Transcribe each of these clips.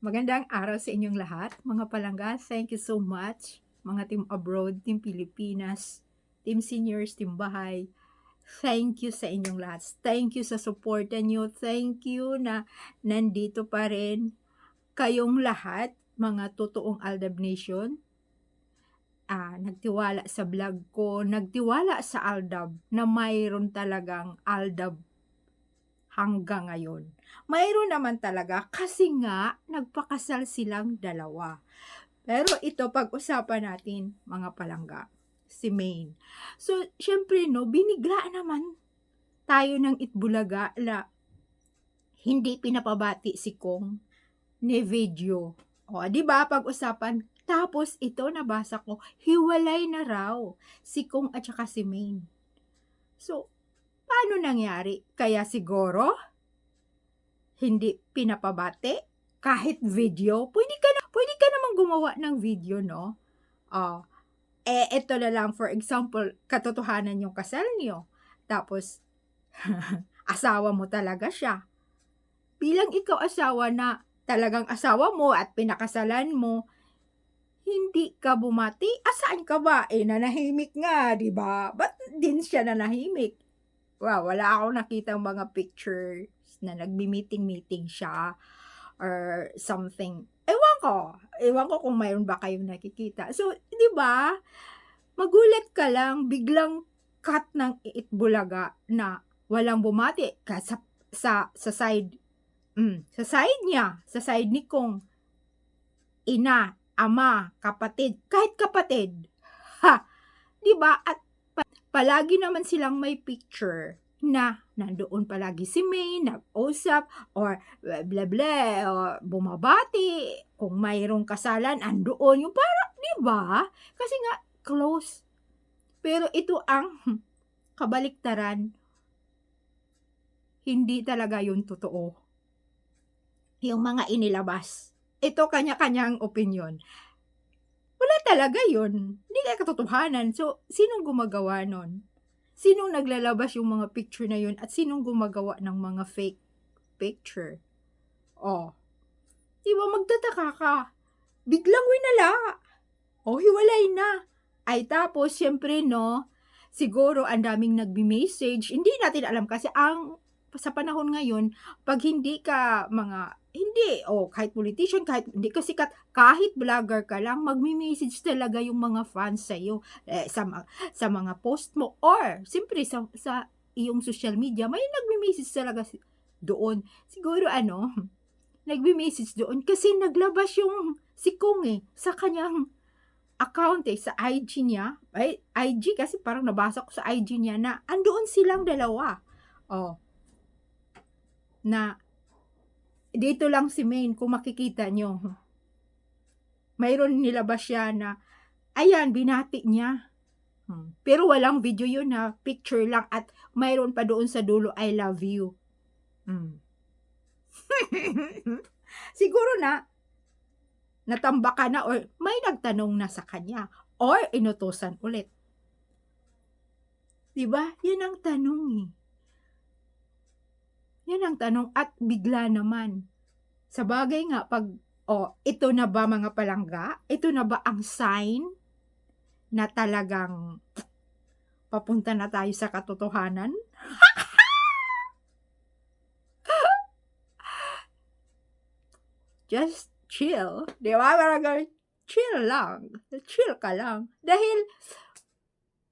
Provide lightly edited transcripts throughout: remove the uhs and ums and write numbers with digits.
Magandang araw sa inyong lahat, mga palangga. Thank you so much, mga team abroad, team Pilipinas, team seniors, team bahay. Thank you sa inyong lahat. Thank you sa suporta nyo. Thank you na nandito pa rin kayong lahat, mga totoong Aldab Nation. Nagtiwala sa vlog ko, nagtiwala sa Aldab na mayroon talagang Aldab hanggang ngayon. Mayroon naman talaga kasi nga nagpakasal silang dalawa. Pero ito pag-usapan natin mga palangga, si Maine. So, syempre no, binigla naman tayo ng Itbulaga na hindi pinapabati si Kong ni video. O, di ba pag-usapan, tapos ito nabasa ko, hiwalay na raw si Kong at saka si Maine. So, paano nangyari? Kaya siguro hindi pinapabati kahit video. Pwede ka namang gumawa ng video, no? Oh, ito na lang for example, katotohanan yung kasal niyo. Tapos asawa mo talaga siya. Bilang ikaw asawa na talagang asawa mo at pinakasalan mo, hindi ka bumati, asaan ka ba? Nanahimik nga, di ba? Ba't din siya nanahimik? Wow, wala akong nakitang mga pictures na nagbi-meeting-meeting siya or something. Ewan ko kung mayroon ba kayong nakikita. So, di ba? Magulat ka lang, biglang cut ng Itbulaga na walang bumati sa side sa side niya, sa side ni Kong, ina, ama, kapatid, kahit kapatid. Ha, 'di ba? At palagi naman silang may picture na nandoon palagi si May, nag-usap, or bla bla, or bumabati, kung mayroong kasalan, andoon, yung parang, di ba? Kasi nga, close. Pero ito ang kabaliktaran, hindi talaga yun totoo. Yung mga inilabas. Ito kanya-kanyang opinion. Wala talaga yun. Hindi kaya katotohanan. So, sinong gumagawa nun? Sinong naglalabas yung mga picture na yun at sinong gumagawa ng mga fake picture? Oh, di ba magtataka ka? Biglang winala. Hiwalay na. Ay tapos, syempre no, siguro ang daming nagbi-message. Hindi natin alam kasi sa panahon ngayon, pag hindi ka kahit politician, kahit hindi ka sikat, kahit vlogger ka lang, magmi-message talaga yung mga fans sa'yo, sa mga post mo, or siyempre sa iyong social media, may nagmi-message talaga doon. Siguro nagmi-message doon kasi naglabas yung si Kong sa kanyang account sa IG niya. IG kasi parang nabasa ko sa IG niya na andoon silang dalawa. Na dito lang si Maine, kung makikita nyo, mayroon nilabas siya na, ayan, binati niya. Pero walang video yun na picture lang at mayroon pa doon sa dulo, I love you. Siguro natambaka na or may nagtanong na sa kanya or inutusan ulit. Diba? Yan ang tanong Yan ang tanong at bigla naman. Sa bagay nga ito na ba mga palangga? Ito na ba ang sign na talagang papunta na tayo sa katotohanan? Just chill. Di ba? Parang chill lang. Chill ka lang. Dahil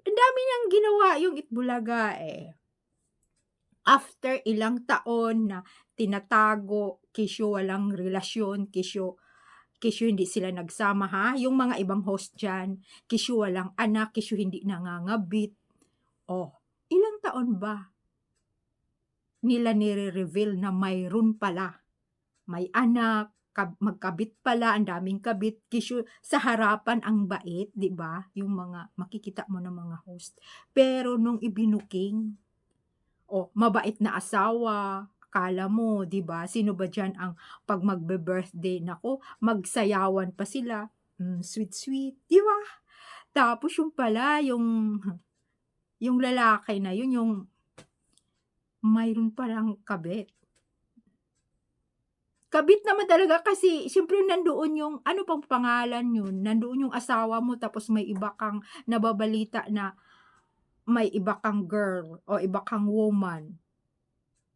ang dami niyang ginawa yung Itbulaga After ilang taon na tinatago, kisyo walang relasyon, kisyo hindi sila nagsama yung mga ibang host dyan, kisyo walang anak, kisyo hindi nangangabit. Ilang taon ba nila nire-reveal na mayroon pala, may anak, magkabit pala, ang daming kabit, kisyo sa harapan ang bait, di ba? Yung mga makikita mo ng mga host. Pero nung ibinuking, mabait na asawa, akala mo, 'di ba? Sino ba diyan ang pag magbe-birthday nako, magsayawan pa sila. Sweet sweet, 'di ba? Tapos yung pala yung lalaki na yun yung mayroon palang kabit. kabit naman talaga kasi siyempre nandoon yung ano pang pangalan yun, nandoon yung asawa mo tapos may iba kang nababalita na may iba kang girl o iba kang woman.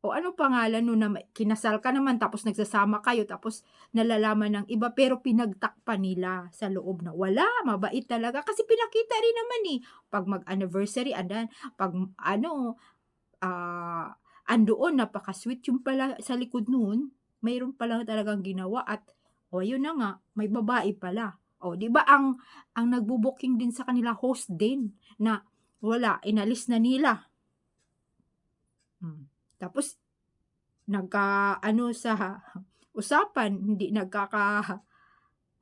O anong pangalan nun na kinasal ka naman tapos nagsasama kayo tapos nalalaman ng iba pero pinagtakpan nila sa loob na wala, mabait talaga kasi pinakita rin naman, eh. 'Pag mag-anniversary andan 'pag ano, andoon napaka-sweet yung pala sa likod nun, mayroon pala talagang ginawa at o yun na nga, may babae pala. O 'di ba ang nagbo-booking din sa kanila host din na wala, inalis na nila. Tapos nagka-ano sa usapan, hindi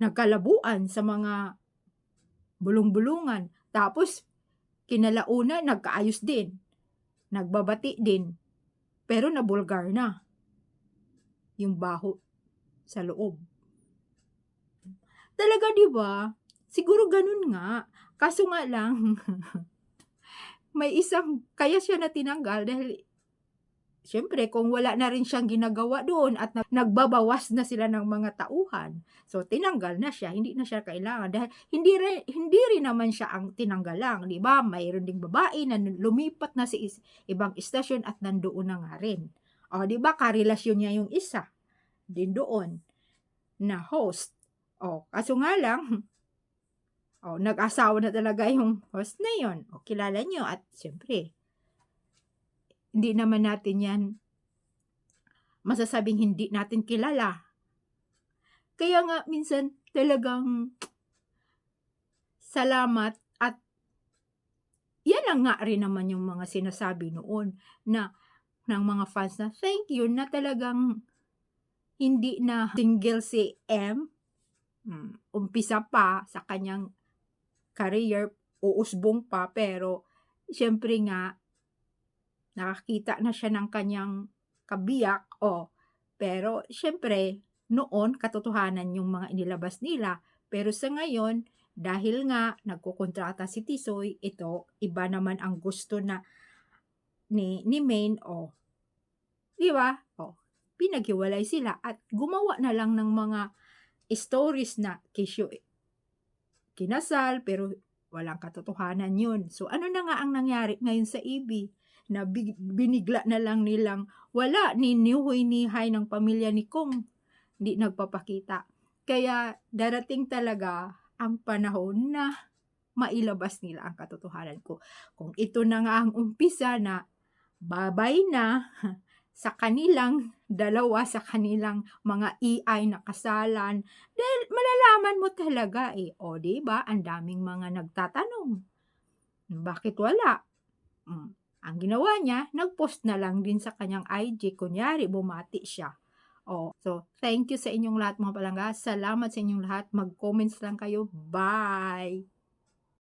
nagkalabuan sa mga bulung-bulungan. Tapos kinalaunan nagkaayos din, nagbabati din, pero nabulgar na yung baho sa loob. Talaga 'di ba? Siguro ganun nga, kaso nga lang may isang kaya siya na tinanggal dahil siyempre kung wala na rin siyang ginagawa doon at nagbabawas na sila ng mga tauhan, so tinanggal na siya, hindi na siya kailangan dahil hindi rin naman siya ang tinanggal lang, 'di ba? Mayroon ding babae na lumipat na sa ibang istasyon at nandoon na nga rin. Oh, 'di ba karelasyon niya yung isa din doon na host. Oh, kaso nga lang, oh, nag-asawa na talaga yung host na yun. Oh, kilala niyo at siyempre hindi naman natin 'yan masasabing hindi natin kilala. Kaya nga minsan talagang salamat at 'yan na nga rin naman yung mga sinasabi noon na ng mga fans na, "Thank you na talagang hindi na single si M, umpisa pa sa kanyang career, uusbong pa pero siyempre nga nakakita na siya ng kanyang kabiyak, oh, pero siyempre noon katotohanan yung mga inilabas nila. Pero sa ngayon, dahil nga nagkokontrata si Tisoy, ito iba naman ang gusto na ni Maine, oh, 'di ba? Oh, pinaghiwalay sila at gumawa na lang ng mga stories na kesyo kinasal pero walang katotohanan yun. So ano na nga ang nangyari ngayon sa EB na binigla na lang nilang wala, ninihoy-nihay ng pamilya ni Kong, hindi nagpapakita. Kaya darating talaga ang panahon na mailabas nila ang katotohanan ko. Kung ito na nga ang umpisa na babay na sa kanilang dalawa, sa kanilang mga EI na kasalan, dahil malalaman mo talaga eh. O, di ba? Ang daming mga nagtatanong. Bakit wala? Ang ginawa niya, nag-post na lang din sa kanyang IG. Kunyari, bumati siya. Oh, so thank you sa inyong lahat mga palangga. Salamat sa inyong lahat. Mag-comments lang kayo. Bye!